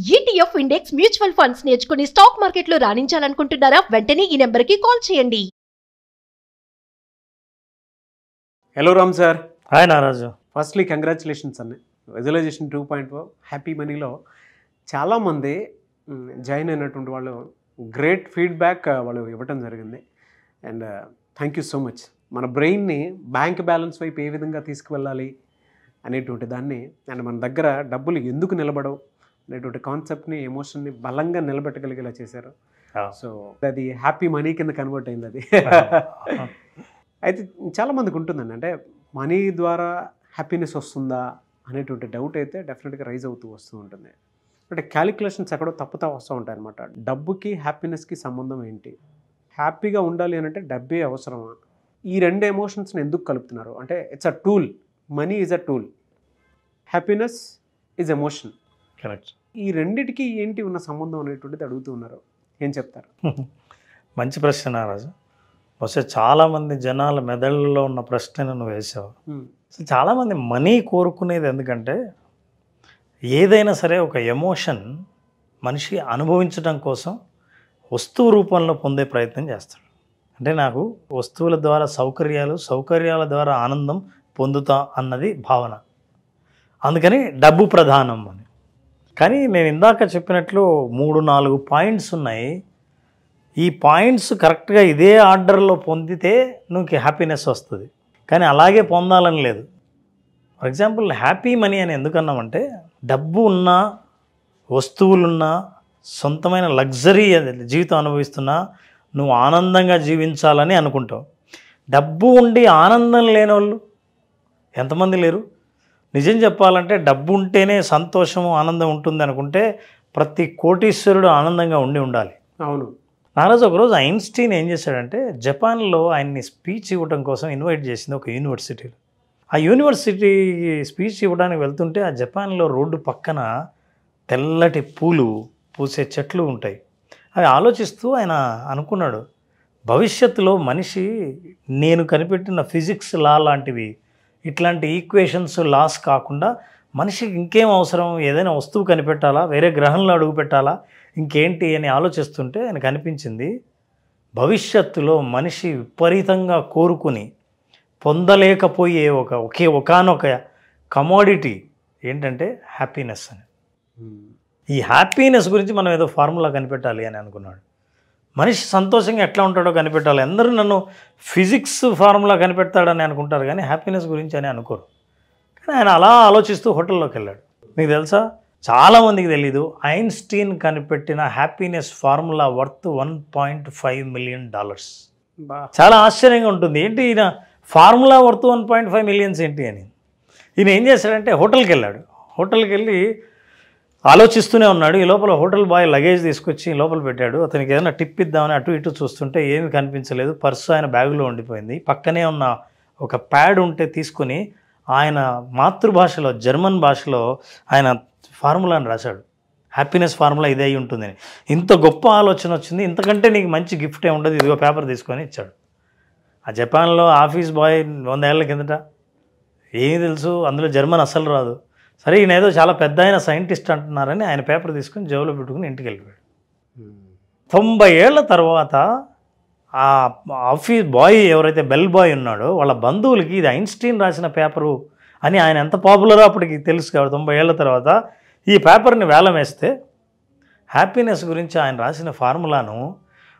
ETF index mutual funds నేర్చుకుని stock మార్కెట్లో రాణించాలనుకుంటున్నారా? వెంటనే ఈ నెంబర్కి కాల్ చేయండి. Hello Ram sir. Hi Naraju. Firstly congratulations అన్న విజువలైజేషన్ 2.0 హ్యాపీ మనీలో చాలామంది జాయిన్ అయినటువంటి వాళ్ళు గ్రేట్ ఫీడ్బ్యాక్ వాళ్ళు ఇవ్వటం జరిగింది. And thank you so much. మన బ్రెయిన్ని బ్యాంక్ బ్యాలెన్స్ వైపు ఏ విధంగా తీసుకువెళ్ళాలి అనేటువంటి దాన్ని, అండ్ మన దగ్గర డబ్బులు ఎందుకు నిలబడవు అనేటువంటి కాన్సెప్ట్ని, ఎమోషన్ని బలంగా నిలబెట్టగలిగేలా చేశారు. సో అది హ్యాపీ మనీ కింద కన్వర్ట్ అయింది అది. అయితే చాలామందికి ఉంటుందండి, అంటే మనీ ద్వారా హ్యాపీనెస్ వస్తుందా అనేటువంటి డౌట్ అయితే డెఫినెట్గా రైజ్ అవుతూ వస్తూ ఉంటుంది. అంటే క్యాలిక్యులేషన్స్ ఎక్కడో తప్పుతా వస్తూ ఉంటాయి అనమాట. డబ్బుకి హ్యాపీనెస్కి సంబంధం ఏంటి? హ్యాపీగా ఉండాలి అని అంటే డబ్బే అవసరమా? ఈ రెండు ఎమోషన్స్ని ఎందుకు కలుపుతున్నారు? అంటే it's a tool. Money is a tool, happiness is emotion. Correct. ఈ రెండిటికి ఏంటి ఉన్న సంబంధం అనేటువంటిది అడుగుతూ ఉన్నారు. ఏం చెప్తారు? మంచి ప్రశ్న నారాజు. బహుశా చాలామంది జనాల మెదళ్ళలో ఉన్న ప్రశ్నను నువ్వు వేసావు. చాలామంది మనీ కోరుకునేది ఎందుకంటే ఏదైనా సరే ఒక ఎమోషన్ మనిషి అనుభవించడం కోసం వస్తువు రూపంలో పొందే ప్రయత్నం చేస్తాడు. అంటే నాకు వస్తువుల ద్వారా సౌకర్యాల ద్వారా ఆనందం పొందుతా అన్నది భావన. అందుకని డబ్బు ప్రధానం అని. కానీ నేను ఇందాక చెప్పినట్లు 3-4 పాయింట్స్ ఉన్నాయి. ఈ పాయింట్స్ కరెక్ట్గా ఇదే ఆర్డర్లో పొందితే నువ్వు హ్యాపీనెస్ వస్తుంది. కానీ అలాగే పొందాలని లేదు. ఫర్ ఎగ్జాంపుల్ హ్యాపీ మనీ అని ఎందుకన్నామంటే, డబ్బు ఉన్నా, వస్తువులున్నా, సొంతమైన లగ్జరీ జీవితం అనుభవిస్తున్నా నువ్వు ఆనందంగా జీవించాలని అనుకుంటావు. డబ్బు ఉండి ఆనందం లేని వాళ్ళు ఎంతమంది లేరు? నిజం చెప్పాలంటే డబ్బు ఉంటేనే సంతోషము ఆనందం ఉంటుంది అనుకుంటే ప్రతి కోటీశ్వరుడు ఆనందంగా ఉండాలి. అవును. నారాజు ఒకరోజు ఐన్స్టీన్ ఏం చేశాడంటే, జపాన్లో ఆయన్ని స్పీచ్ ఇవ్వడం కోసం ఇన్వైట్ చేసింది ఒక యూనివర్సిటీలో. ఆ యూనివర్సిటీ స్పీచ్ ఇవ్వడానికి వెళ్తుంటే ఆ జపాన్లో రోడ్డు పక్కన తెల్లటి పూలు పూసే చెట్లు ఉంటాయి. అవి ఆలోచిస్తూ ఆయన అనుకున్నాడు, భవిష్యత్తులో మనిషి నేను కనిపెట్టిన ఫిజిక్స్ లా లాంటివి, ఇట్లాంటి ఈక్వేషన్స్ లాస్ కాకుండా మనిషికి ఇంకేం అవసరం, ఏదైనా వస్తువు కనిపెట్టాలా, వేరే గ్రహంలో అడుగు పెట్టాలా, ఇంకేంటి అని ఆలోచిస్తుంటే ఆయనకు అనిపించింది, భవిష్యత్తులో మనిషి విపరీతంగా కోరుకుని పొందలేకపోయే ఒకానొక కమోడిటీ ఏంటంటే హ్యాపీనెస్ అని. ఈ హ్యాపీనెస్ గురించి మనం ఏదో ఫార్ములా కనిపెట్టాలి అని అనుకున్నాడు. మనిషి సంతోషంగా ఎట్లా ఉంటాడో కనిపెట్టాలి. అందరూ నన్ను ఫిజిక్స్ ఫార్ములా కనిపెడతాడని అనుకుంటారు, కానీ హ్యాపీనెస్ గురించి అని అనుకోరు. కానీ ఆయన అలా ఆలోచిస్తూ హోటల్లోకి వెళ్ళాడు. మీకు తెలుసా, చాలామందికి తెలీదు, ఐన్స్టీన్ కనిపెట్టిన హ్యాపీనెస్ ఫార్ములా వర్త్ $1.5 మిలియన్. చాలా ఆశ్చర్యంగా ఉంటుంది, ఏంటి ఈయన ఫార్ములా వర్త్ 1.5 మిలియన్స్ ఏంటి అని. ఈయన ఏం చేశాడంటే హోటల్కి వెళ్ళాడు. హోటల్కి వెళ్ళి ఆలోచిస్తూనే ఉన్నాడు. ఈ లోపల హోటల్ బాయ్ లగేజ్ తీసుకొచ్చి లోపల పెట్టాడు. అతనికి ఏదైనా టిప్ ఇద్దామని అటు ఇటు చూస్తుంటే ఏమీ కనిపించలేదు. పర్సు ఆయన బ్యాగులో ఉండిపోయింది. పక్కనే ఉన్న ఒక ప్యాడ్ ఉంటే తీసుకుని ఆయన మాతృభాషలో, జర్మన్ భాషలో ఆయన ఫార్ములాని రాశాడు. హ్యాపీనెస్ ఫార్ములా ఇదే అయి ఉంటుందని. ఇంత గొప్ప ఆలోచన వచ్చింది, ఇంతకంటే నీకు మంచి గిఫ్ట్ ఏ ఉండదు, ఇదిగో పేపర్ తీసుకొని ఇచ్చాడు. ఆ జపాన్లో ఆఫీస్ బాయ్ 100 ఏళ్ల కిందట ఏమీ తెలుసు, అందులో జర్మన్ అస్సలు రాదు. సరే ఈయన ఏదో చాలా పెద్ద ఆయన సైంటిస్ట్ అంటున్నారని ఆయన పేపర్ తీసుకుని జేబులో పెట్టుకుని ఇంటికి వెళ్ళిపోయాడు. 90 ఏళ్ల తర్వాత ఆ ఆఫీస్ బాయ్ ఎవరైతే బెల్ బాయ్ ఉన్నాడో వాళ్ళ బంధువులకి ఇది ఐన్స్టీన్ రాసిన పేపరు అని, ఆయన ఎంత పాపులరో అప్పటికి తెలుసు కాబట్టి 90 ఏళ్ల తర్వాత ఈ పేపర్ని వేలం వేస్తే హ్యాపీనెస్ గురించి ఆయన రాసిన ఫార్ములాను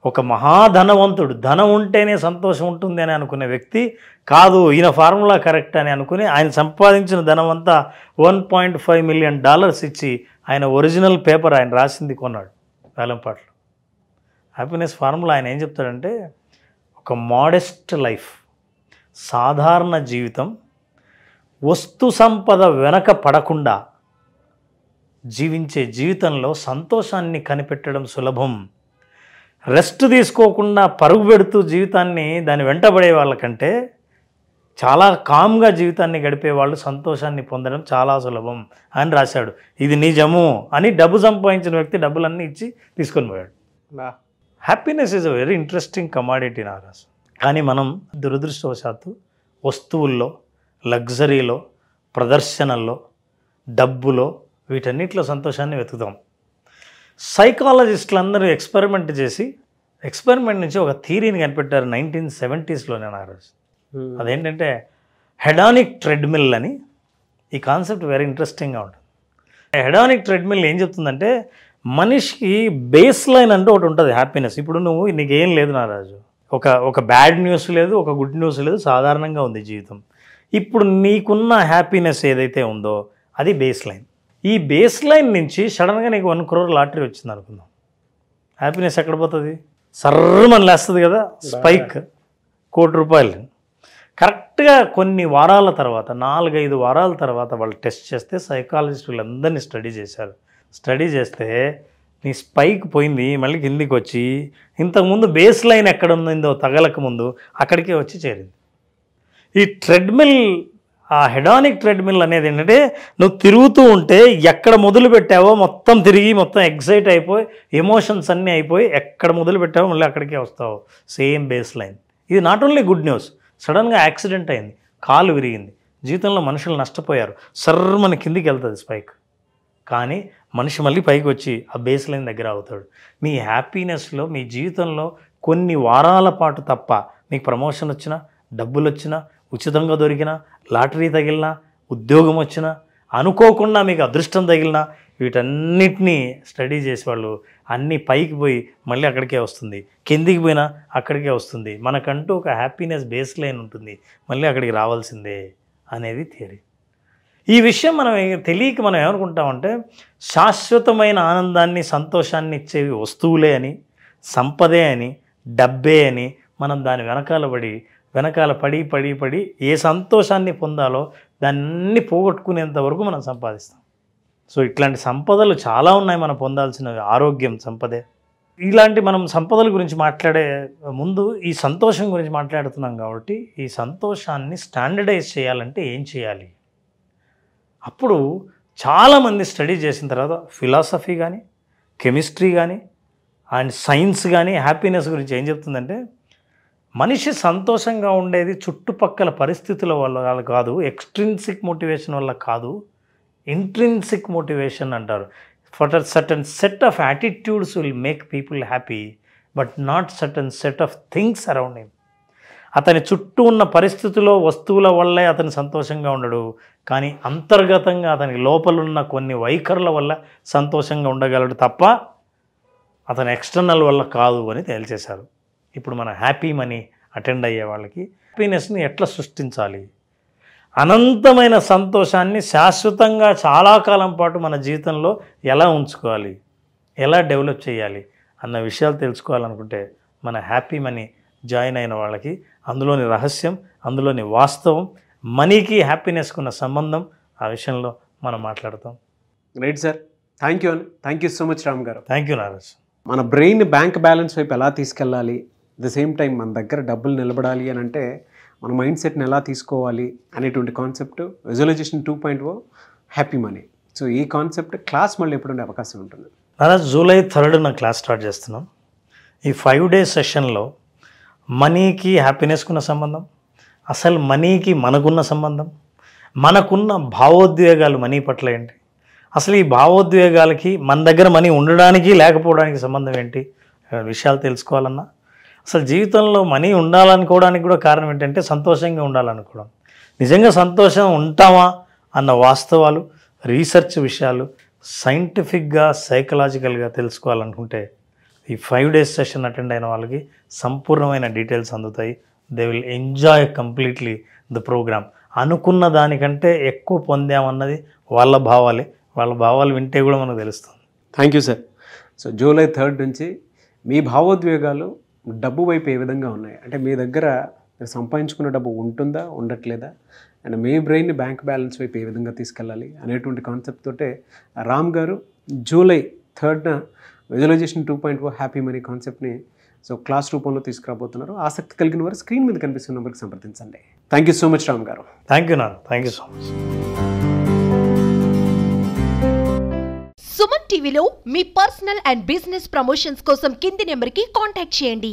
ఒక మహాధనవంతుడు, ధనం ఉంటేనే సంతోషం ఉంటుంది అని అనుకునే వ్యక్తి, కాదు ఈయన ఫార్ములా కరెక్ట్ అని అనుకుని ఆయన సంపాదించిన ధనం అంతా $1.5 మిలియన్ ఇచ్చి ఆయన ఒరిజినల్ పేపర్ ఆయన రాసింది కొన్నాడు వేలంపాట్లో. హ్యాపీనెస్ ఫార్ములా ఆయన ఏం చెప్తాడంటే, ఒక మోడెస్ట్ లైఫ్, సాధారణ జీవితం, వస్తు సంపద వెనక పడకుండా జీవించే జీవితంలో సంతోషాన్ని కనిపెట్టడం సులభం. రెస్ట్ తీసుకోకుండా పరుగు పెడుతూ జీవితాన్ని దాన్ని వెంటబడే వాళ్ళకంటే చాలా కామ్గా జీవితాన్ని గడిపే వాళ్ళు సంతోషాన్ని పొందడం చాలా సులభం అని రాశాడు. ఇది నిజము అని డబ్బు సంపాదించిన వ్యక్తి డబ్బులన్నీ ఇచ్చి తీసుకొని పోయాడు. Happiness is a very interesting commodity Naraju. కానీ మనం దురదృష్టవశాత్తు వస్తువుల్లో, లగ్జరీలో, ప్రదర్శనల్లో, డబ్బులో, వీటన్నిటిలో సంతోషాన్ని వెతుకుతాం. సైకాలజిస్టులు అందరూ ఎక్స్పెరిమెంట్ చేసి ఎక్స్పెరిమెంట్ నుంచి ఒక థియరీని కనిపెట్టారు 1970s నారాజ్. అదేంటంటే హెడానిక్ ట్రెడ్మిల్ అని. ఈ కాన్సెప్ట్ వెరీ ఇంట్రెస్టింగ్గా ఉంటుంది. హెడానిక్ ట్రెడ్మిల్ ఏం చెప్తుందంటే మనిషికి బేస్ లైన్ అంటూ ఒకటి ఉంటుంది హ్యాపీనెస్. ఇప్పుడు నీకేం లేదు నారాజు, ఒక బ్యాడ్ న్యూస్ లేదు, ఒక గుడ్ న్యూస్ లేదు, సాధారణంగా ఉంది జీవితం. ఇప్పుడు నీకున్న హ్యాపీనెస్ ఏదైతే ఉందో అది బేస్ లైన్. ఈ బేస్ లైన్ నుంచి సడన్గా నీకు 1 crore లాటరీ వచ్చింది అనుకుందాం. హ్యాపీనెస్ ఎక్కడ పోతుంది? సర్రమని లేస్తుంది కదా, స్పైక్. 1 కోటి రూపాయలు. కరెక్ట్గా కొన్ని వారాల తర్వాత 4-5 వారాల తర్వాత వాళ్ళు టెస్ట్ చేస్తే సైకాలజిస్టులు అందరినీ స్టడీ చేస్తే నీ స్పైక్ పోయింది, మళ్ళీ కిందికి వచ్చి ఇంతకుముందు బేస్ లైన్ ఎక్కడ ఉందో తగలక ముందు అక్కడికే వచ్చి చేరింది. ఈ ట్రెడ్మిల్, ఆ హెడానిక్ ట్రెడ్మిల్ అనేది ఏంటంటే నువ్వు తిరుగుతూ ఉంటే ఎక్కడ మొదలు పెట్టావో మొత్తం తిరిగి మొత్తం ఎక్సైట్ అయిపోయి ఎమోషన్స్ అన్నీ అయిపోయి ఎక్కడ మొదలు పెట్టావో మళ్ళీ అక్కడికే వస్తావు, సేమ్ బేస్ లైన్. ఇది నాట్ ఓన్లీ గుడ్ న్యూస్. సడన్గా యాక్సిడెంట్ అయింది, కాలు విరిగింది, జీవితంలో మనుషులు నష్టపోయారు, సర్రమని కిందికి వెళ్తుంది స్పైక్. కానీ మనిషి మళ్ళీ పైకి వచ్చి ఆ బేస్ లైన్ దగ్గర అవుతాడు. మీ హ్యాపీనెస్లో, మీ జీవితంలో కొన్ని వారాల పాటు తప్ప మీకు ప్రమోషన్ వచ్చినా, డబ్బులు వచ్చినా, ఉచితంగా దొరికినా, లాటరీ తగిలినా, ఉద్యోగం వచ్చినా, అనుకోకుండా మీకు అదృష్టం తగిలినా, వీటన్నిటినీ స్టడీ చేసి వాళ్ళు అన్నీ పైకి పోయి మళ్ళీ అక్కడికే వస్తుంది, కిందికి పోయినా అక్కడికే వస్తుంది. మనకంటూ ఒక హ్యాపీనెస్ బేస్ లైన్ ఉంటుంది, మళ్ళీ అక్కడికి రావాల్సిందే అనేది థియరీ. ఈ విషయం మనం తెలియక మనం ఏమనుకుంటామంటే శాశ్వతమైన ఆనందాన్ని, సంతోషాన్ని ఇచ్చేవి వస్తువులే అని, సంపదే అని, డబ్బే అని మనం దాని వెనకాల పడి ఏ సంతోషాన్ని పొందాలో దాన్ని పోగొట్టుకునేంత వరకు మనం సంపాదిస్తాం. సో ఇట్లాంటి సంపదలు చాలా ఉన్నాయి మనం పొందాల్సినవి. ఆరోగ్యం సంపదే. ఇలాంటి మనం సంపదల గురించి మాట్లాడే ముందు ఈ సంతోషం గురించి మాట్లాడుతున్నాం కాబట్టి ఈ సంతోషాన్ని స్టాండర్డైజ్ చేయాలంటే ఏం చేయాలి? అప్పుడు చాలామంది స్టడీ చేసిన తర్వాత ఫిలాసఫీ కానీ, కెమిస్ట్రీ కానీ అండ్ సైన్స్ కానీ హ్యాపీనెస్ గురించి ఏం చెప్తుందంటే మనిషి సంతోషంగా ఉండేది చుట్టుపక్కల పరిస్థితుల వల్ల కాదు, ఎక్స్ట్రిన్సిక్ మోటివేషన్ వల్ల కాదు, ఇంట్రిన్సిక్ మోటివేషన్ అంటారు. For certain set of attitudes will make people happy but not certain set of things around him. అతని చుట్టూ ఉన్న పరిస్థితుల్లో, వస్తువుల వల్లే అతను సంతోషంగా ఉండడు, కానీ అంతర్గతంగా అతని లోపలున్న కొన్ని వైఖరుల వల్ల సంతోషంగా ఉండగలడు తప్ప అతని ఎక్స్టర్నల్ వల్ల కాదు అని తేల్చేశారు. ఇప్పుడు మన హ్యాపీ మనీ అటెండ్ అయ్యే వాళ్ళకి హ్యాపీనెస్ని ఎట్లా సృష్టించాలి, అనంతమైన సంతోషాన్ని శాశ్వతంగా చాలా కాలం పాటు మన జీవితంలో ఎలా ఉంచుకోవాలి, ఎలా డెవలప్ చేయాలి అన్న విషయాలు తెలుసుకోవాలనుకుంటే మన హ్యాపీ మనీ జాయిన్ అయిన వాళ్ళకి అందులోని రహస్యం, అందులోని వాస్తవం, మనీకి హ్యాపీనెస్కి ఉన్న సంబంధం, ఆ విషయంలో మనం మాట్లాడతాం. Right sir, thank you so much Ram గారు. Thank you Naraj. మన బ్రెయిన్ బ్యాంక్ బ్యాలెన్స్ వైపు ఎలా తీసుకెళ్ళాలి, ద సేమ్ టైం మన దగ్గర డబ్బులు నిలబడాలి అని అంటే మన మైండ్ సెట్ని ఎలా తీసుకోవాలి అనేటువంటి concept visualization 2.0 happy money. So ఈ కాన్సెప్ట్ క్లాస్ మళ్ళీ ఎప్పుడు ఉండే అవకాశం ఉంటుంది? నారాజ్, July 3rd క్లాస్ స్టార్ట్ చేస్తున్నాం. ఈ 5 days సెషన్లో మనీకి హ్యాపీనెస్కున్న సంబంధం, అసలు మనీకి మనకున్న సంబంధం, మనకున్న భావోద్వేగాలు మనీ పట్ల ఏంటి, అసలు ఈ భావోద్వేగాలకి మన దగ్గర మనీ ఉండడానికి లేకపోవడానికి సంబంధం ఏంటి విషయాలు తెలుసుకోవాలన్నా, అసలు జీవితంలో మనీ ఉండాలనుకోవడానికి కూడా కారణం ఏంటంటే సంతోషంగా ఉండాలనుకోవడం. నిజంగా సంతోషం ఉంటామా అన్న వాస్తవాలు, రీసెర్చ్ విషయాలు సైంటిఫిక్గా, సైకలాజికల్గా తెలుసుకోవాలనుకుంటే ఈ 5 days సెషన్ అటెండ్ అయిన వాళ్ళకి సంపూర్ణమైన డీటెయిల్స్ అందుతాయి. They will enjoy completely the programme. అనుకున్న దానికంటే ఎక్కువ పొందామన్నది వాళ్ళ భావాలే. వాళ్ళ భావాలు వింటే కూడా మనకు తెలుస్తుంది. Thank you sir. So July 3rd నుంచి మీ భావోద్వేగాలు డబ్బు వైపు ఏ విధంగా ఉన్నాయి, అంటే మీ దగ్గర సంపాదించుకున్న డబ్బు ఉంటుందా, ఉండట్లేదా, అండ్ మీ బ్రెయిన్ బ్యాంక్ బ్యాలెన్స్ వైపు ఏ విధంగా తీసుకెళ్ళాలి అనేటువంటి కాన్సెప్ట్ తోటే Ram garu July 3rd visualization 2.0 happy money కాన్సెప్ట్ని సో క్లాస్ రూపంలో తీసుకురాబోతున్నారు. ఆసక్తి కలిగిన వారు స్క్రీన్ మీద కనిపిస్తున్న నెంబర్కి సంప్రదించండి. Thank you so much Ram గారు. థ్యాంక్ యూ నాన్న. Thank you so much. Suman టీవీలో మీ పర్సనల్ అండ్ బిజినెస్ ప్రమోషన్స్ కోసం కింది నెంబర్కి కాంటాక్ట్ చేయండి.